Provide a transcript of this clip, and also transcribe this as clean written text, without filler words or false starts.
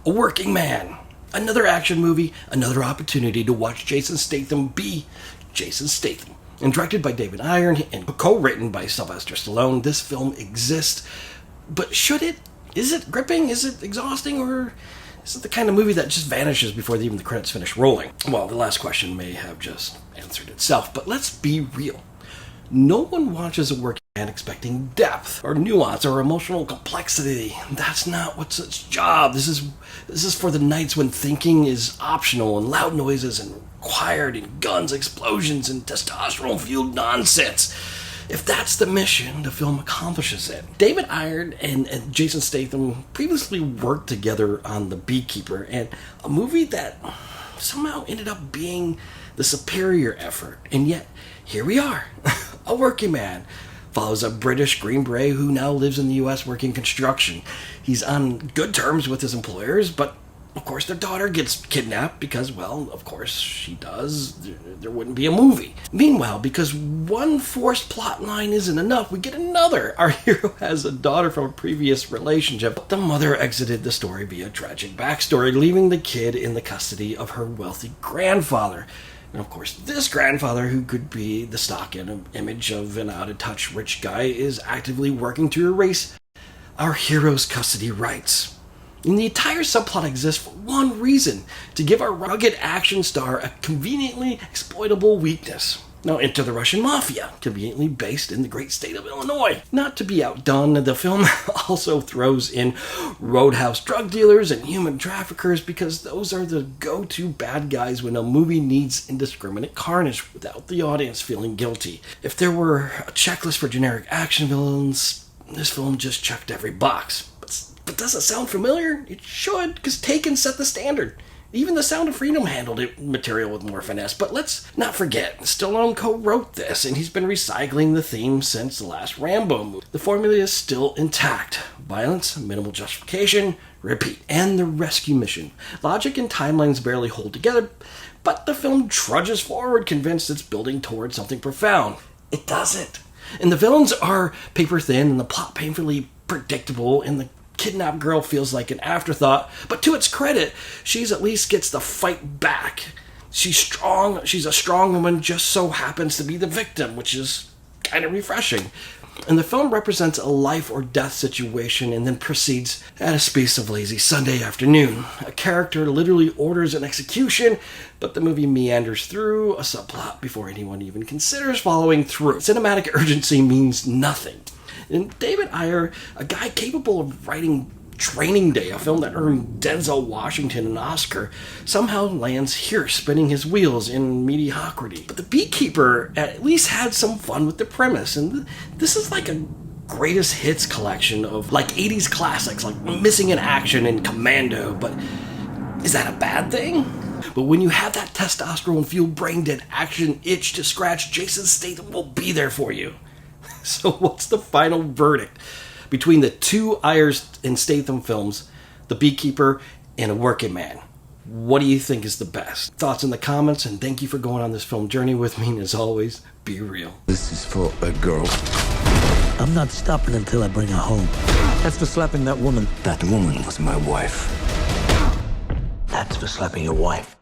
A Working Man. Another action movie, another opportunity to watch Jason Statham be Jason Statham. And directed by David Ayer and co-written by Sylvester Stallone, this film exists. But should it? Is it gripping? Is it exhausting? Or is it the kind of movie that just vanishes before even the credits finish rolling? Well, the last question may have just answered itself, but let's be real. No one watches A Working Man expecting depth or nuance or emotional complexity. That's not what's its job. This is for the nights when thinking is optional and loud noises and required and guns, explosions, and testosterone-fueled nonsense. If that's the mission, the film accomplishes it. David Ayer and Jason Statham previously worked together on The Beekeeper, and a movie that somehow ended up being the superior effort. And yet, here we are. A Working Man follows a British Green Beret who now lives in the US working construction. He's on good terms with his employers, but of course their daughter gets kidnapped because, well, of course she does. There wouldn't be a movie. Meanwhile, because one forced plot line isn't enough, we get another. Our hero has a daughter from a previous relationship. The mother exited the story via tragic backstory, leaving the kid in the custody of her wealthy grandfather. And of course, this grandfather, who could be the stock image of an out-of-touch rich guy, is actively working to erase our hero's custody rights. And the entire subplot exists for one reason: to give our rugged action star a conveniently exploitable weakness. Now, enter the Russian Mafia, conveniently based in the great state of Illinois. Not to be outdone, the film also throws in roadhouse drug dealers and human traffickers, because those are the go-to bad guys when a movie needs indiscriminate carnage without the audience feeling guilty. If there were a checklist for generic action villains, this film just checked every box. But does it sound familiar? It should, because Taken set the standard. Even The Sound of Freedom handled it material with more finesse. But let's not forget, Stallone co-wrote this, and he's been recycling the theme since the last Rambo movie. The formula is still intact. Violence, minimal justification, repeat. And the rescue mission. Logic and timelines barely hold together, but the film trudges forward, convinced it's building towards something profound. It doesn't. And the villains are paper thin, and the plot painfully predictable, and the kidnapped girl feels like an afterthought, but to its credit, she's at least gets to fight back. She's strong. She's a strong woman, just so happens to be the victim, which is kind of refreshing. And the film represents a life or death situation and then proceeds at a space of lazy Sunday afternoon. A character literally orders an execution, but the movie meanders through a subplot before anyone even considers following through. Cinematic urgency means nothing. And David Ayer, a guy capable of writing Training Day, a film that earned Denzel Washington an Oscar, somehow lands here spinning his wheels in mediocrity. But The Beekeeper at least had some fun with the premise, and this is like a greatest hits collection of like 80s classics, like Missing in Action and Commando. But is that a bad thing? But when you have that testosterone-fueled brain-dead action itch to scratch, Jason Statham will be there for you. So what's the final verdict between the two Ayers and Statham films, The Beekeeper and A Working Man? What do you think is the best? Thoughts in the comments, and thank you for going on this film journey with me, and as always, be real. This is for a girl. I'm not stopping until I bring her home. That's for slapping that woman. That woman was my wife. That's for slapping your wife.